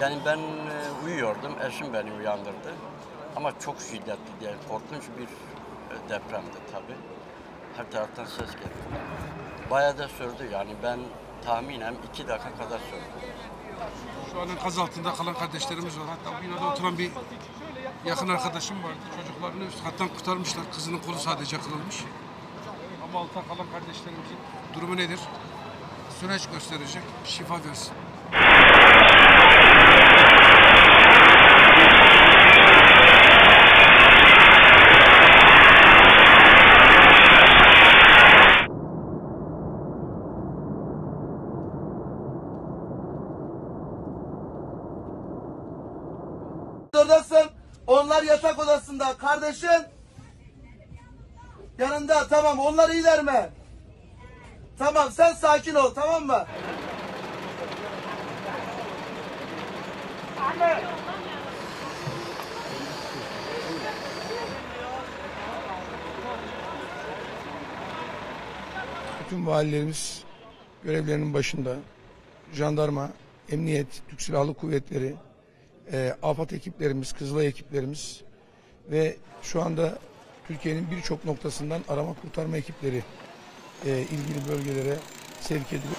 Yani ben uyuyordum, eşim beni uyandırdı. Ama çok şiddetli diye korkunç bir depremdi tabii. Her taraftan ses geldi. Bayağı da sürdü yani ben tahminen 2 dakika kadar sürdü. Şu an enkaz altında kalan kardeşlerimiz var. Hatta binada oturan bir yakın arkadaşım vardı. Çocuklarını üst kattan kurtarmışlar. Kızının kolu sadece kırılmış. Ama altta kalan kardeşlerimizin durumu nedir? Süreç gösterecek. Şifa versin. Odasın. Onlar yatak odasında. Kardeşin yanında. Tamam. Onlar iyiler mi? Tamam. Sen sakin ol. Tamam mı? Bütün valilerimiz görevlerinin başında. Jandarma, emniyet, Türk Silahlı Kuvvetleri, AFAD ekiplerimiz, Kızılay ekiplerimiz ve şu anda Türkiye'nin birçok noktasından arama kurtarma ekipleri ilgili bölgelere sevk ediliyor.